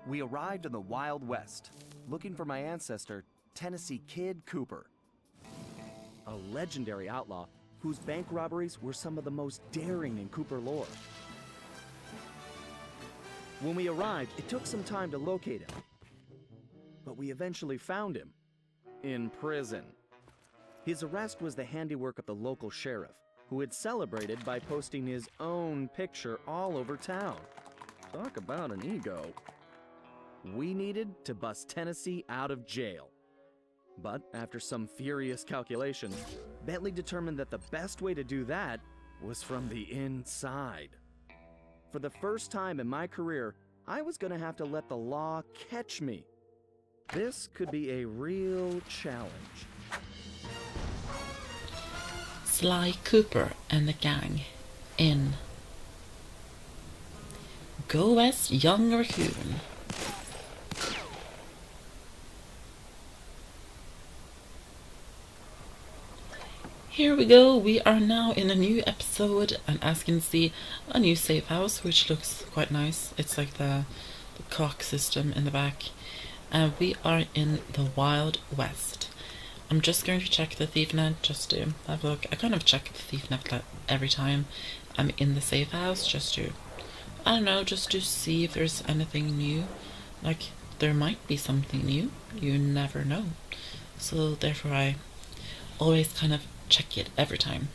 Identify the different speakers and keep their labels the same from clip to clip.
Speaker 1: We arrived in the Wild West, looking for my ancestor, Tennessee Kid Cooper. A legendary outlaw whose bank robberies were some of the most daring in Cooper lore. When we arrived, it took some time to locate him. But we eventually found him. In prison. His arrest was the handiwork of the local sheriff, who had celebrated by posting his own picture all over town. Talk about an ego. We needed to bust Tennessee out of jail. But after some furious calculations, Bentley determined that the best way to do that was from the inside. For the first time in my career, I was going to have to let the law catch me. This could be a real challenge.
Speaker 2: Sly Cooper and the gang in Go West Young Raccoon. Here we go, we are now in a new episode, and as you can see, a new safe house, which looks quite nice. It's like the clock system in the back. And we are in the Wild West. I'm just going to check the ThiefNet just to have a look. I kind of check the ThiefNet every time I'm in the safe house, just to, I don't know, just to see if there's anything new. Like, there might be something new, you never know. So therefore I always kind of check it every time.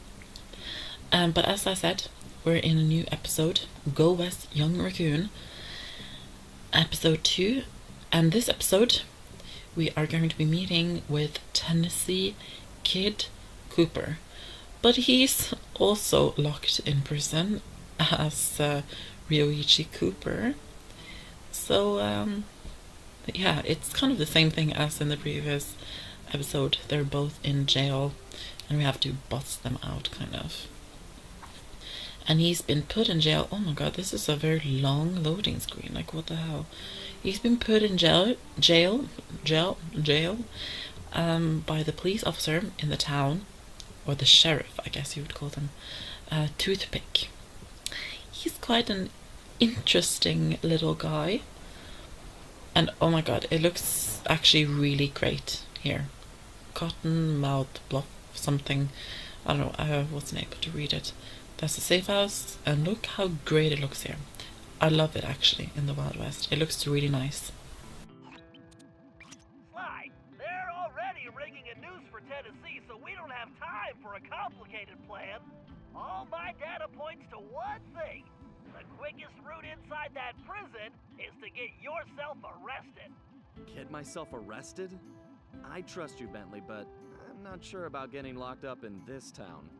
Speaker 2: But as I said, we're in a new episode, Go West Young Raccoon, episode 2, and this episode we are going to be meeting with Tennessee Kid Cooper, but he's also locked in prison as Ryoichi Cooper. So yeah, it's kind of the same thing as in the previous episode. They're both in jail and we have to bust them out, kind of. And he's been put in jail. Oh my god, this is a very long loading screen. Like, what the hell? He's been put in jail by the police officer in the town, or the sheriff, I guess you would call them, Toothpick. He's quite an interesting little guy. And oh my god, it looks actually really great here. Cotton mouth bluff something. I don't know, I wasn't able to read it. That's a safe house, and look how great it looks here. I love it actually in the Wild West. It looks really nice.
Speaker 3: Sly, they're already rigging a noose for Tennessee, so we don't have time for a complicated plan. All my data points to one thing. The quickest route inside that prison is to get yourself arrested.
Speaker 1: Get myself arrested? I trust you, Bentley, but I'm not sure about getting locked up in this town.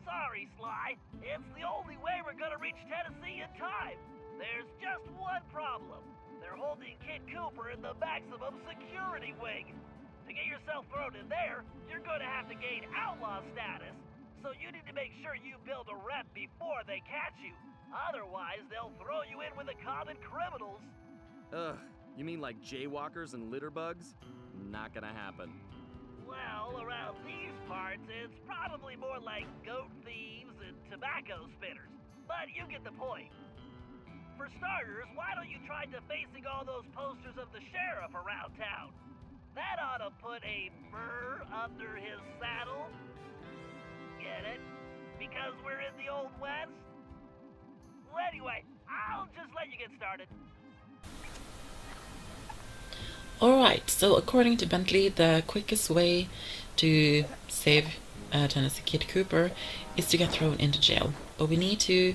Speaker 3: Sorry, Sly. It's the only way we're gonna reach Tennessee in time. There's just one problem. They're holding Kid Cooper in the maximum security wing. To get yourself thrown in there, you're gonna have to gain outlaw status. So you need to make sure you build a rep before they catch you. Otherwise, they'll throw you in with the common criminals.
Speaker 1: Ugh, you mean like jaywalkers and litter bugs? Not gonna happen.
Speaker 3: Well, around these parts, it's probably more like goat thieves and tobacco spinners. But you get the point. For starters, why don't you try defacing all those posters of the sheriff around town? That ought to put a burr under his saddle. Get it? Because we're in the Old West? Well, anyway, I'll just let you get started.
Speaker 2: Alright, so according to Bentley, the quickest way to save Tennessee Kid Cooper is to get thrown into jail. But we need to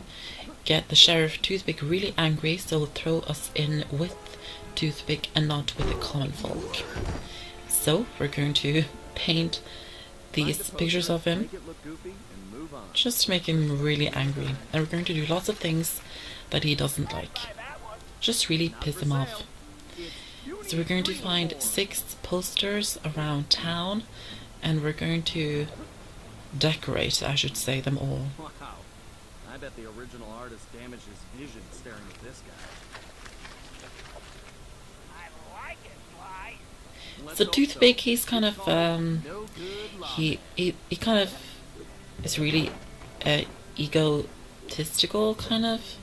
Speaker 2: get the sheriff Toothpick really angry, so throw us in with Toothpick and not with the common folk. So we're going to paint these pictures of him just to make him really angry. And we're going to do lots of things that he doesn't like. Just really piss him off. So we're going to find 6 posters around town, and we're going to decorate, I should say, them all.
Speaker 1: Wow. I bet the original artist damaged his vision staring at this guy.
Speaker 3: I like it, Sly.
Speaker 2: So Toothpick, he's kind of he kind of is really egotistical, kind of,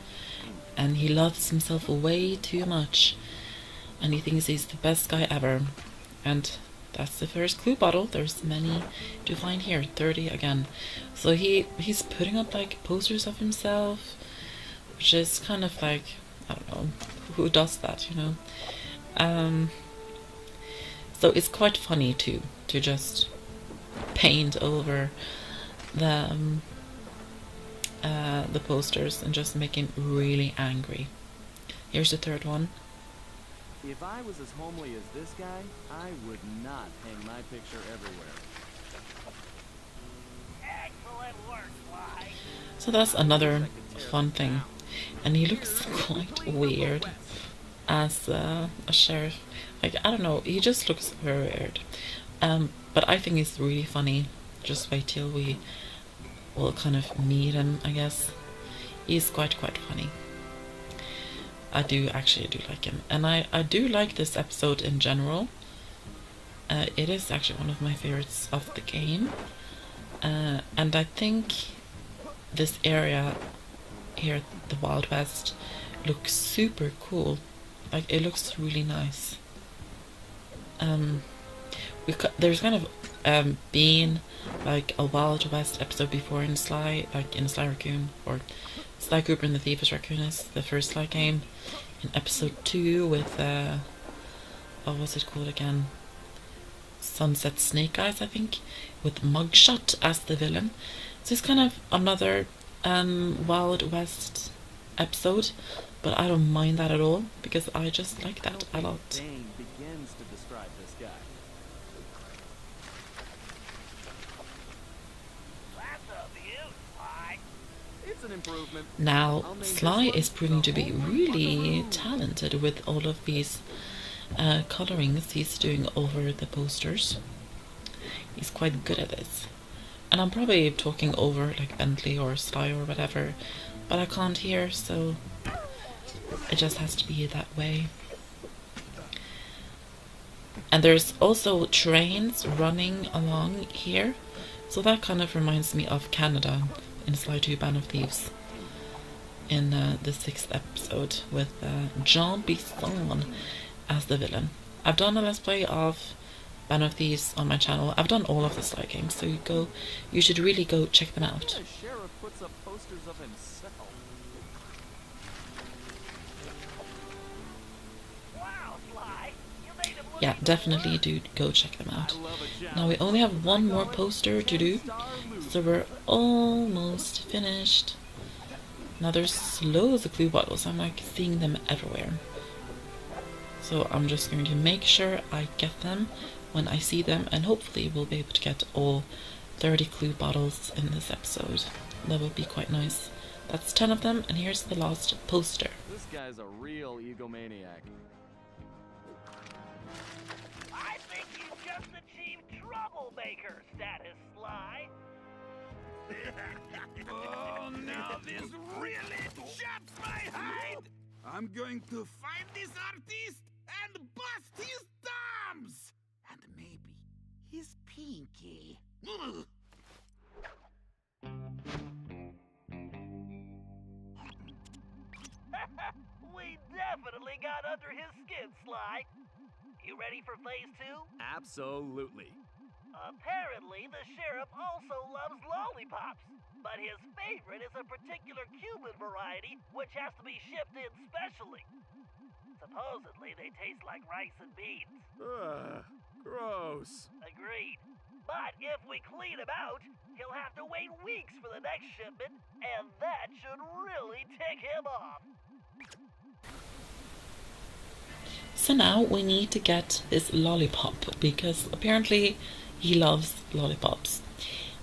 Speaker 2: and he loves himself way too much. and he thinks he's the best guy ever. And that's the first clue bottle. There's many to find here, 30 again. So he's putting up like posters of himself, which is kind of like, I don't know, who does that, you know? So it's quite funny to just paint over the posters and just make him really angry. Here's the third one.
Speaker 1: If I was as homely as this guy, I would not hang my picture everywhere.
Speaker 3: Excellent work, Sly.
Speaker 2: So that's another fun thing. And he looks quite weird as a sheriff. Like, I don't know, he just looks very weird. But I think he's really funny. Just wait till we will kind of meet him, I guess. He's quite funny. I do like him. And I do like this episode in general. It is actually one of my favorites of the game. And I think this area here, the Wild West, looks super cool. Like, it looks really nice. There's kind of been like a Wild West episode before in Sly, like in Sly Raccoon, or Sly Cooper and the Thieves Raccoon is the first Sly game. In episode 2 with what was it called again? Sunset Snake Eyes, I think, with Mugshot as the villain. So it's kind of another Wild West episode, but I don't mind that at all because I just like that a lot.
Speaker 1: Dane begins to describe this guy.
Speaker 3: That's a view, Sly.
Speaker 1: It's an improvement.
Speaker 2: Now, Sly is proving to be really talented with all of these colorings he's doing over the posters. He's quite good at this. And I'm probably talking over like Bentley or Sly or whatever, but I can't hear, so it just has to be that way. And there's also trains running along here, so that kind of reminds me of Canada in Sly 2 Band of Thieves in the 6th episode with Jean Bisson as the villain. I've done a let's play of Band of Thieves on my channel. I've done all of the Sly games, so you should really go check them out.
Speaker 1: The sheriff puts up posters of himself.
Speaker 3: Wow, Sly. You made him look
Speaker 2: Yeah, definitely do go check them out.
Speaker 1: I love a job.
Speaker 2: Now we only have one more poster to do, so we're almost finished. Now there's loads of clue bottles. I'm like seeing them everywhere. So I'm just going to make sure I get them when I see them, and hopefully we'll be able to get all 30 clue bottles in this episode. That will be quite nice. That's 10 of them, and here's the last poster.
Speaker 1: This guy's a real egomaniac.
Speaker 3: I think you just achieved troublemaker status, Sly.
Speaker 4: Oh, now this really chaps my hide! I'm going to find this artist and bust his thumbs! And maybe his pinky. Ugh.
Speaker 3: We definitely got under his skin, Sly. You ready for phase 2?
Speaker 1: Absolutely.
Speaker 3: Apparently, the sheriff also loves lollipops, but his favorite is a particular Cuban variety which has to be shipped in specially. Supposedly, they taste like rice and beans.
Speaker 1: Ugh, gross.
Speaker 3: Agreed. But if we clean him out, he'll have to wait weeks for the next shipment, and that should really tick him off.
Speaker 2: So now we need to get his lollipop, because apparently he loves lollipops.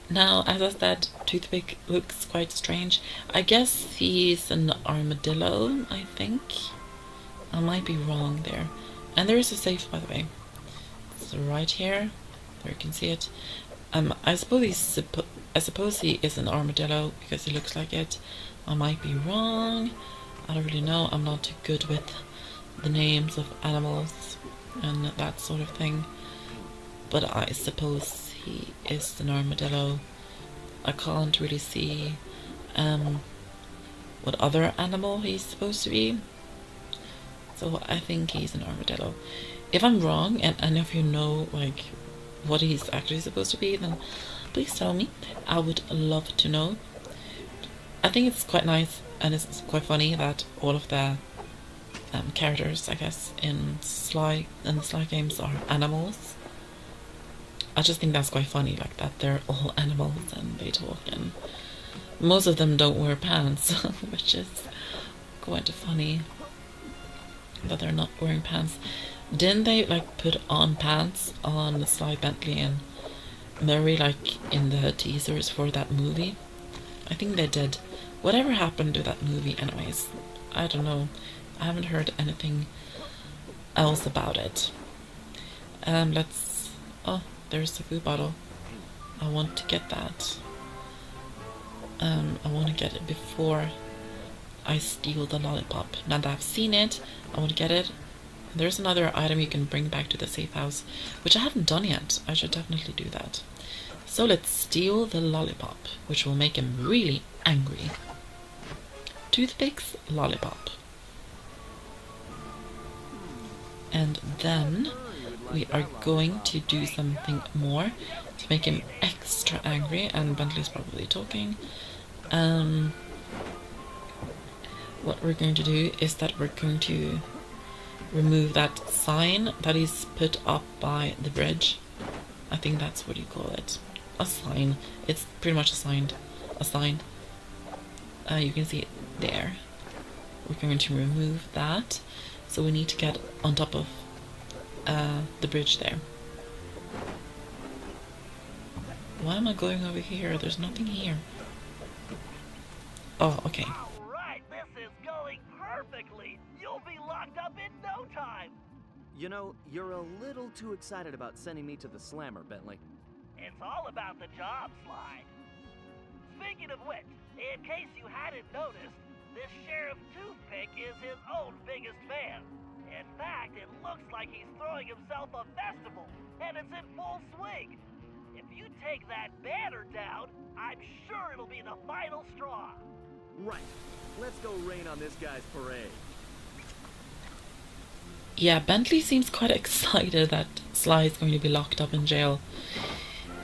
Speaker 2: Now, as I said, Toothpick looks quite strange. I guess he's an armadillo, I think. I might be wrong there. And there is a safe, by the way. So right here, there you can see it. I suppose he is an armadillo because he looks like it. I might be wrong. I don't really know. I'm not too good with the names of animals and that sort of thing. But I suppose he is an armadillo. I can't really see what other animal he's supposed to be. So I think he's an armadillo. If I'm wrong, and if you know like what he's actually supposed to be, then please tell me. I would love to know. I think it's quite nice and it's quite funny that all of the characters, I guess, in the Sly games are animals. I just think that's quite funny, like that they're all animals and they talk, and most of them don't wear pants, which is quite funny that they're not wearing pants. Didn't they like put on pants on Sly, Bentley and Murray like in the teasers for that movie? I think they did. Whatever happened to that movie anyways? I don't know. I haven't heard anything else about it. Oh, there's the food bottle. I want to get that. I want to get it before I steal the lollipop. Now that I've seen it, I want to get it. There's another item you can bring back to the safe house, which I haven't done yet. I should definitely do that. So let's steal the lollipop, which will make him really angry. Toothpick's lollipop. And then we are going to do something more to make him extra angry, and Bentley's probably talking. What we're going to do is that we're going to remove that sign that is put up by the bridge. I think that's what you call it. A sign. It's pretty much a sign. You can see it there. We're going to remove that. So we need to get on top of the bridge there. Why am I going over here? There's nothing here. Oh, okay.
Speaker 3: Alright, this is going perfectly. You'll be locked up in no time.
Speaker 1: You know, you're a little too excited about sending me to the slammer, Bentley.
Speaker 3: It's all about the job, Sly. Speaking of which, in case you hadn't noticed, this Sheriff Toothpick is his own biggest fan. In fact, it looks like he's throwing himself a festival, and it's in full swing. If you take that banner down, I'm sure it'll be the final straw.
Speaker 1: Right. Let's go rain on this guy's parade.
Speaker 2: Yeah, Bentley seems quite excited that Sly is going to be locked up in jail.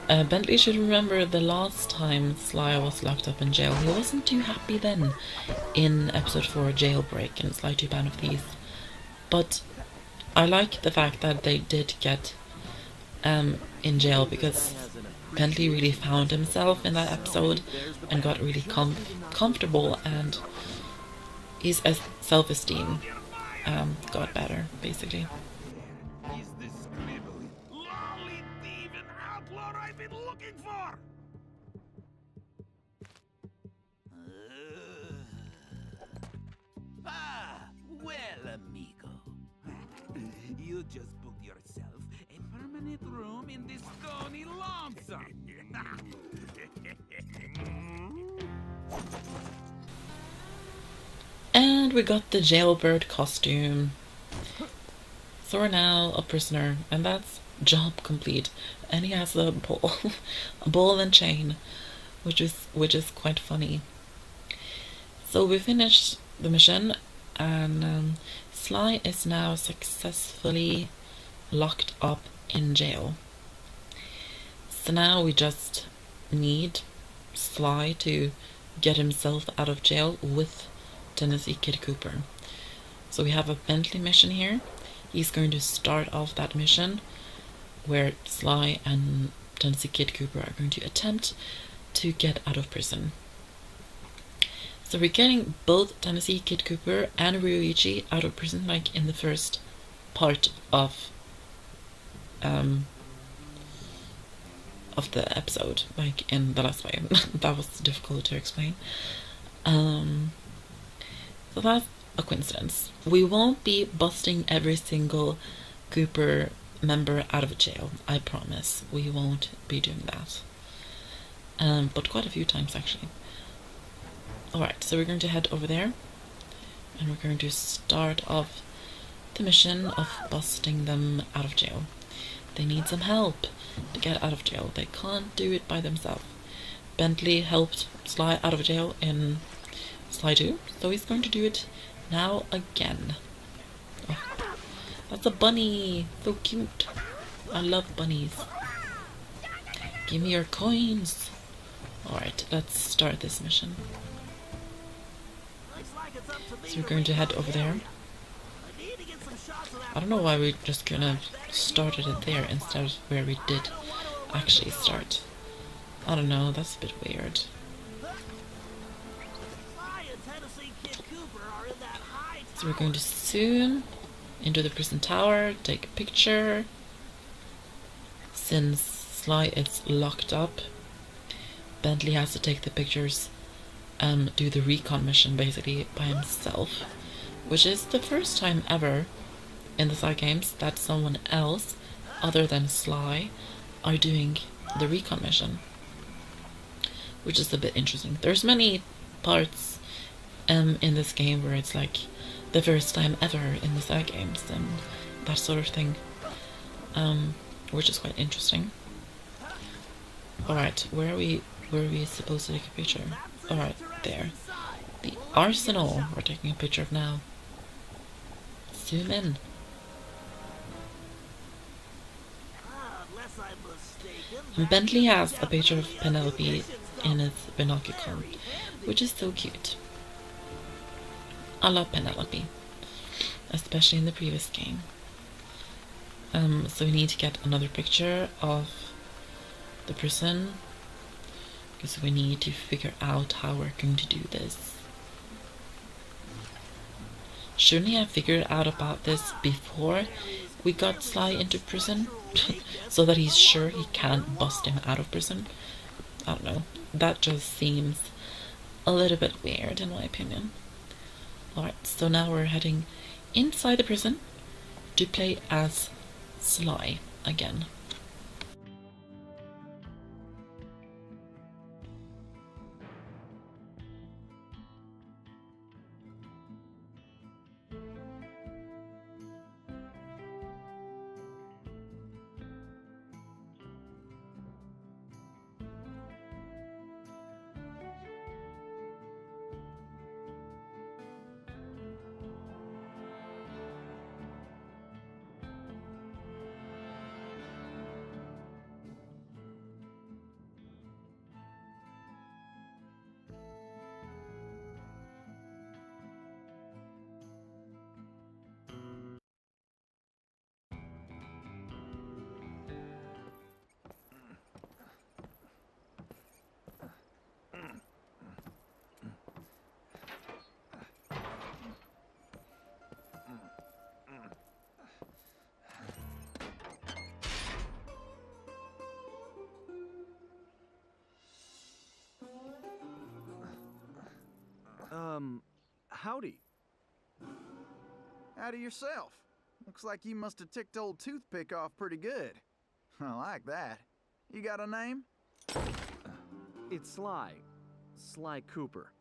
Speaker 2: Bentley should remember the last time Sly was locked up in jail. He wasn't too happy then in episode 4 Jailbreak in Sly 2 Band of Thieves. But I like the fact that they did get in jail, because Bentley really found himself in that episode and got really comfortable, and his self-esteem got better, basically.
Speaker 4: Is the scribble lolly thief and outlaw I've been looking for? Well, amigo. You just booked yourself a permanent room in this stony lonesome.
Speaker 2: And we got the jailbird costume. So we're now a prisoner, and that's job complete. And he has a ball, a ball and chain, which is quite funny. So we finished the mission, and Sly is now successfully locked up in jail. So now we just need Sly to get himself out of jail with Tennessee Kid Cooper. So we have a Bentley mission here. He's going to start off that mission where Sly and Tennessee Kid Cooper are going to attempt to get out of prison. So we're getting both Tennessee Kid Cooper and Ryuichi out of prison, like in the first part of the episode, like in the last way. That was difficult to explain. So that's a coincidence. We won't be busting every single Cooper member out of jail, I promise. We won't be doing that. But quite a few times, actually. Alright, so we're going to head over there, and we're going to start off the mission of busting them out of jail. They need some help to get out of jail. They can't do it by themselves. Bentley helped Sly out of jail in Sly 2, so he's going to do it now again. Oh, That's a bunny! So cute! I love bunnies. Give me your coins! Alright, let's start this mission. So we're going to head over there. I don't know why we just kind of started it there instead of where we did actually start. I don't know, that's a bit weird. So we're going to zoom into the prison tower, take a picture. Since Sly is locked up, Bentley has to take the pictures and do the recon mission basically by himself, which is the first time ever in the side games that someone else other than Sly are doing the recon mission, which is a bit interesting. There's many parts in this game where it's like the first time ever in the side games and that sort of thing, which is quite interesting. Alright, where are we supposed to take a picture? Alright, there. The arsenal we're taking a picture of now. Zoom in. And Bentley has a picture of Penelope in his binocular, which is so cute. I love Penelope, especially in the previous game. So we need to get another picture of the prison, because we need to figure out how we're going to do this. Shouldn't we have figured out about this before we got Sly into prison? So that he's sure he can't bust him out of prison? I don't know. That just seems a little bit weird in my opinion. Alright, so now we're heading inside the prison to play as Sly again.
Speaker 1: Howdy.
Speaker 5: Howdy yourself. Looks like you must have ticked old Toothpick off pretty good. I like that. You got a name?
Speaker 1: It's Sly. Sly Cooper.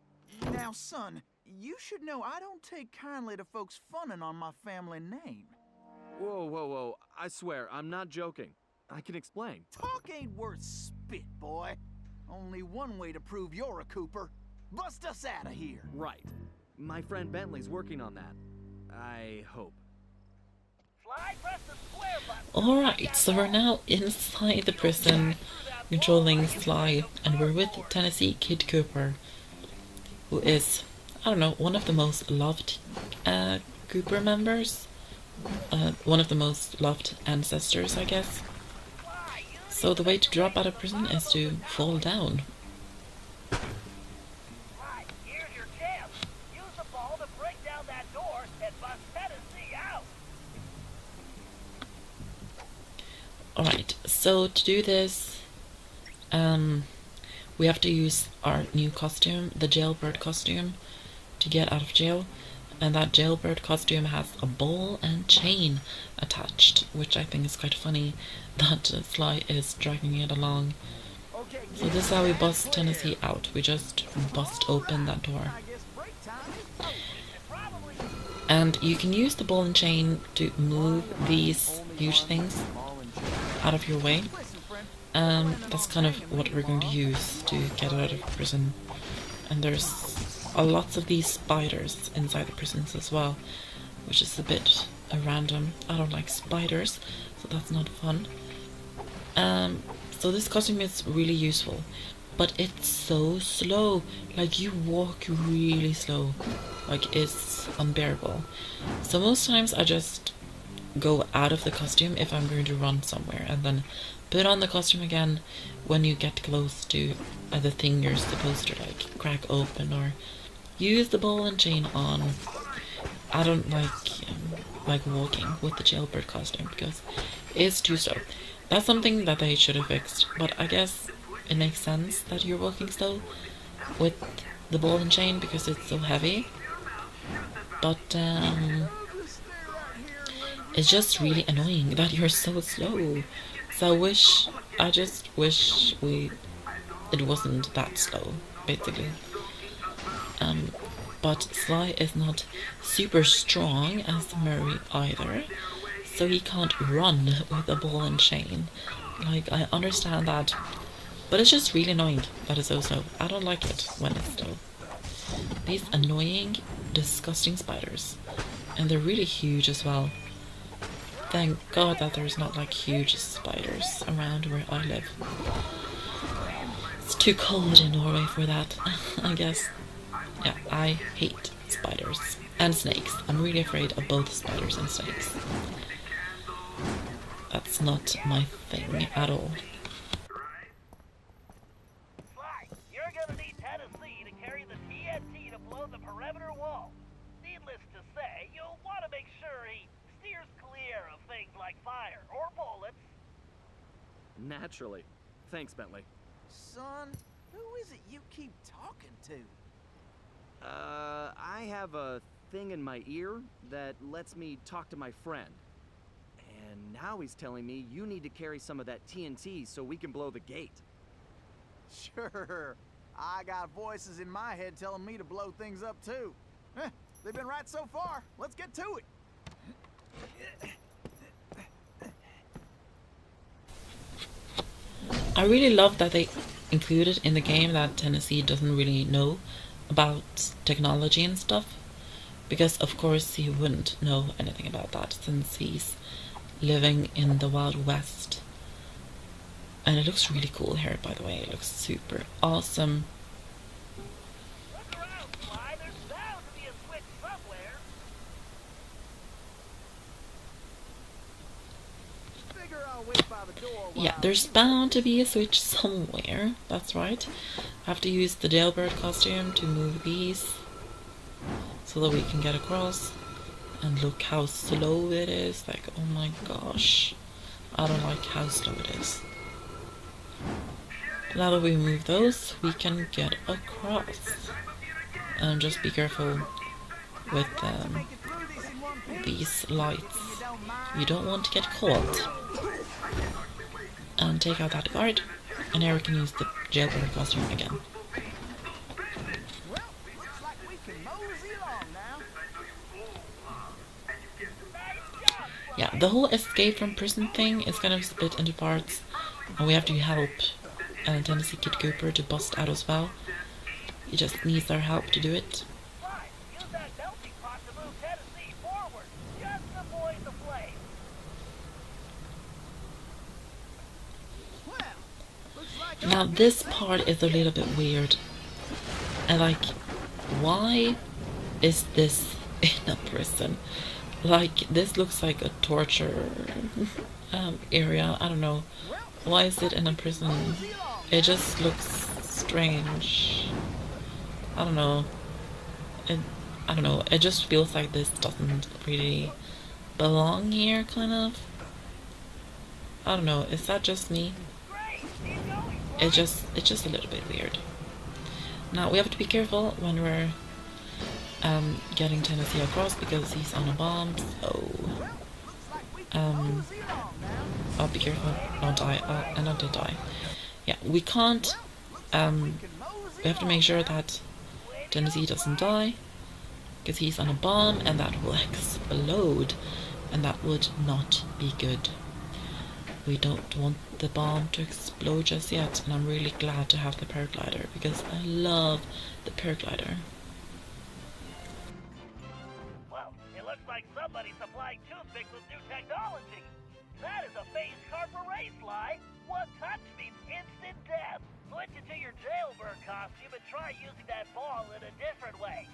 Speaker 5: Now, son, you should know I don't take kindly to folks funning on my family name.
Speaker 1: Whoa, whoa, whoa. I swear, I'm not joking. I can explain.
Speaker 5: Talk ain't worth spit, boy. Only one way to prove you're a Cooper. Bust us out of here.
Speaker 1: Right. My friend Bentley's working on that. I hope.
Speaker 2: Alright, so we're now inside the prison, controlling Sly, and we're with Tennessee Kid Cooper, who is, I don't know, one of the most loved Cooper members. One of the most loved ancestors, I guess. So the way to drop out of prison is to fall down. Alright, so to do this, we have to use our new costume, the jailbird costume, to get out of jail. And that jailbird costume has a ball and chain attached, which I think is quite funny that Sly is dragging it along. So this is how we bust Tennessee out. We just bust open that door. And you can use the ball and chain to move these huge things out of your way. That's kind of what we're going to use to get out of prison. And there's lots of these spiders inside the prisons as well, which is a bit a random. I don't like spiders, so that's not fun. So this costume is really useful, but it's so slow. Like, you walk really slow, like it's unbearable. So most times I just go out of the costume if I'm going to run somewhere, and then put on the costume again when you get close to the thing you're supposed to like crack open, or use the ball and chain on. I don't like walking with the jailbird costume because it's too slow. That's something that they should have fixed, but I guess it makes sense that you're walking slow with the ball and chain because it's so heavy. But it's just really annoying that you're so slow. So I just wish it wasn't that slow, basically. But Sly is not super strong as Murray either, so he can't run with a ball and chain. Like, I understand that, but it's just really annoying that it's so slow. I don't like it when it's slow. These annoying, disgusting spiders. And they're really huge as well. Thank God that there's not like huge spiders around where I live. It's too cold in Norway for that, I guess. Yeah, I hate spiders and snakes. I'm really afraid of both spiders and snakes. That's not my thing at all.
Speaker 3: Sly, you're gonna need Tennessee to carry the TNT to blow the perimeter wall. Needless to say, you'll want to make sure he steers clear of things like fire or bullets.
Speaker 1: Naturally. Thanks, Bentley.
Speaker 5: Son, who is it you keep talking to?
Speaker 1: I have a thing in my ear that lets me talk to my friend. And now he's telling me you need to carry some of that TNT so we can blow the gate.
Speaker 5: Sure. I got voices in my head telling me to blow things up too. They've been right so far. Let's get to it.
Speaker 2: I really love that they included in the game that Tennessee doesn't really know about technology and stuff, because of course he wouldn't know anything about that since he's living in the Wild West. And it looks really cool here, by the way. It looks super awesome.
Speaker 3: Look around, Sly. There's bound to be a switch somewhere.
Speaker 5: Figure I'll wait by the door while
Speaker 2: Yeah, there's bound to be a switch somewhere. That's right. I have to use the jailbird costume to move these so that we can get across. And look how slow it is. Like, oh my gosh. I don't like how slow it is. Now that we move those, we can get across. And just be careful with these lights. You don't want to get caught. And take out that guard. And Eric can use the jailbird costume again.
Speaker 5: Well, looks like we can mosey along now.
Speaker 2: Yeah, the whole escape from prison thing is kind of split into parts. And we have to help Tennessee Kid Cooper to bust out as well. He just needs our help to do it.
Speaker 3: Sly, use that melting pot to move Tennessee forward. Just avoid the flame.
Speaker 5: Well, looks like
Speaker 2: Now this part is a little bit weird. And like, why is this in a prison? Like, this looks like a torture area. I don't know. Why is it in a prison? It just looks strange. I don't know. I don't know. It just feels like this doesn't really belong here, kind of. I don't know. Is that just me? It's just a little bit weird. Now we have to be careful when we're getting Tennessee across because he's on a bomb. So I'll be careful. Not die. And not to die. Yeah, we can't. We have to make sure that Tennessee doesn't die because he's on a bomb and that will explode, and that would not be good. We don't want the bomb to explode just yet, and I'm really glad to have the paraglider because I love the paraglider.
Speaker 3: Well, it looks like like somebody supplying Toothpick with new technology. That is a phased carper race, Sly. One touch means instant death. Switch into your jailbird costume and try using that ball in a different way.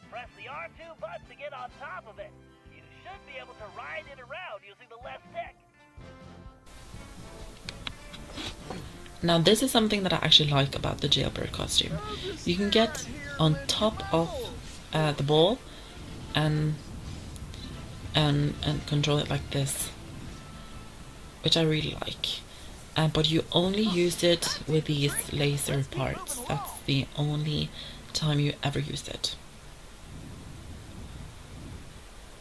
Speaker 3: Press the R2 button to get on top of it. You should be able to ride it around using the left stick.
Speaker 2: Now this is something that I actually like about the jailbird costume. You can get on top of the ball and control it like this, which I really like. But you only use it with these laser parts. That's the only time you ever use it.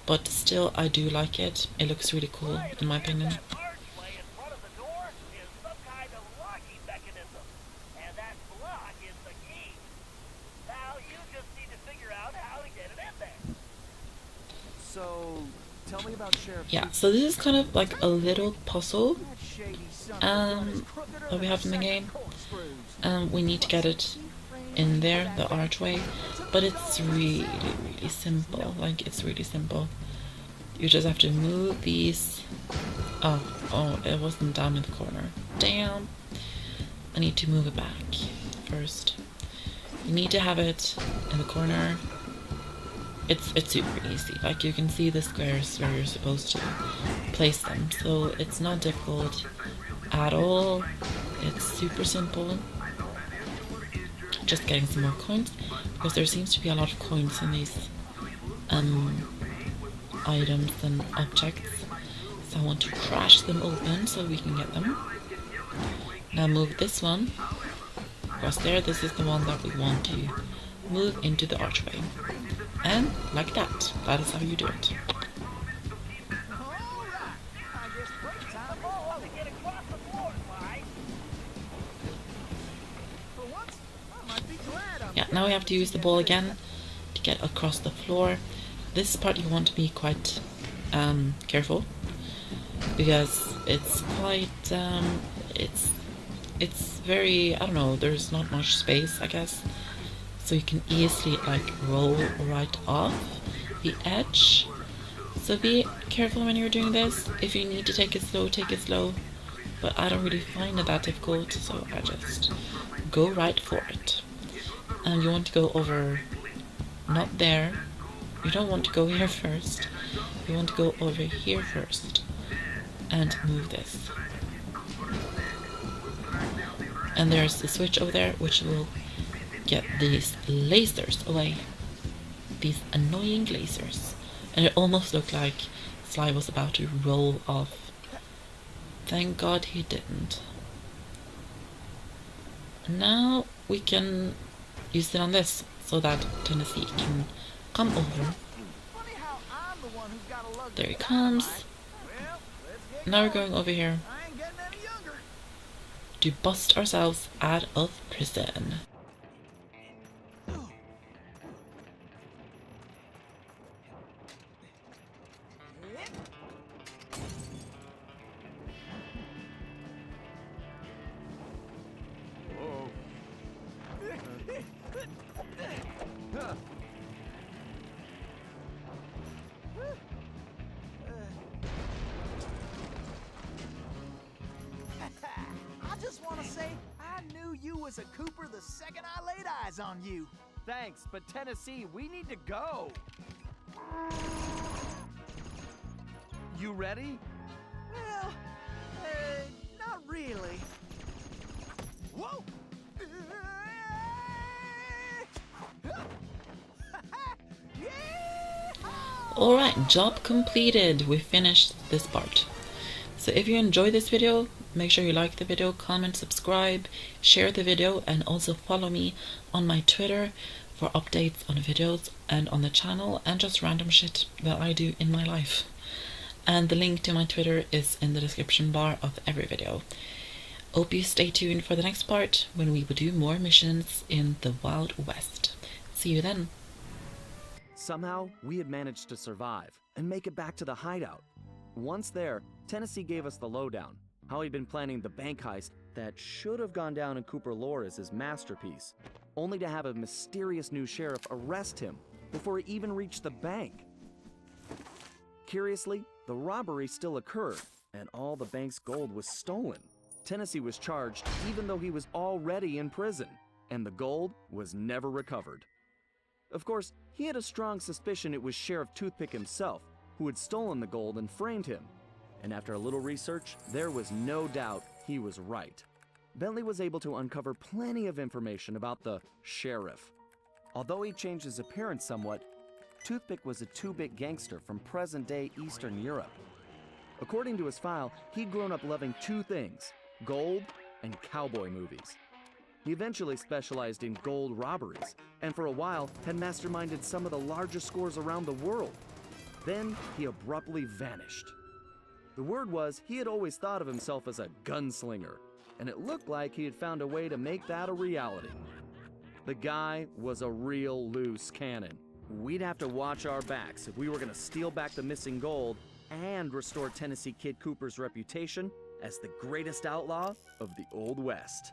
Speaker 2: But still, I do like it. It looks really cool, in my opinion.
Speaker 3: Archway in front of the door is some kind of locking mechanism, and that block is the key. Now you just need to figure out how to get it in there.
Speaker 1: So, tell me about Sheriff.
Speaker 2: Yeah, so this is kind of like a little puzzle that we have in the game. We need to get it in there, the archway, but it's really simple. Like, it's really simple. You just have to move these. Oh, it wasn't down in the corner. Damn. I need to move it back first. You need to have it in the corner. It's super easy. Like, you can see the squares where you're supposed to place them, so it's not difficult at all. It's super simple. Just getting some more coins, because there seems to be a lot of coins in these items and objects, so I want to crash them open so we can get them. Now move this one across there. This is the one that we want to move into the archway, and like that. That is how you do it. Yeah, now we have to use the ball again to get across the floor. This part you want to be quite careful, because it's quite it's very, I don't know, there's not much space, I guess, so you can easily like roll right off the edge. So be careful when you're doing this. If you need to take it slow, take it slow, but I don't really find it that difficult, so I just go right for it. And you want to go over, not there. You don't want to go here first. You want to go over here first and move this. And there's the switch over there, which will get these lasers away. These annoying lasers. And it almost looked like Sly was about to roll off. Thank God he didn't. Now we can use it on this, so that Tennessee can come over. There he comes. Now we're going over here to bust ourselves out of prison.
Speaker 5: I just want to say I knew you was a Cooper the second I laid eyes on you.
Speaker 1: Thanks, but Tennessee, we need to go. You ready?
Speaker 5: Well, not really. Whoa!
Speaker 2: Alright, job completed. We finished this part. So if you enjoyed this video, make sure you like the video, comment, subscribe, share the video, and also follow me on my Twitter for updates on videos and on the channel and just random shit that I do in my life. And the link to my Twitter is in the description bar of every video. Hope you stay tuned for the next part when we will do more missions in the Wild West. See you then.
Speaker 1: Somehow, we had managed to survive and make it back to the hideout. Once there, Tennessee gave us the lowdown, how he'd been planning the bank heist that should have gone down in Cooper lore as his masterpiece, only to have a mysterious new sheriff arrest him before he even reached the bank. Curiously, the robbery still occurred, and all the bank's gold was stolen. Tennessee was charged even though he was already in prison, and the gold was never recovered. Of course, he had a strong suspicion it was Sheriff Toothpick himself who had stolen the gold and framed him. And after a little research, there was no doubt he was right. Bentley was able to uncover plenty of information about the sheriff. Although he changed his appearance somewhat, Toothpick was a two-bit gangster from present-day Eastern Europe. According to his file, he'd grown up loving two things: gold and cowboy movies. He eventually specialized in gold robberies, and for a while had masterminded some of the largest scores around the world. Then he abruptly vanished. The word was he had always thought of himself as a gunslinger, and it looked like he had found a way to make that a reality. The guy was a real loose cannon. We'd have to watch our backs if we were going to steal back the missing gold and restore Tennessee Kid Cooper's reputation as the greatest outlaw of the Old West.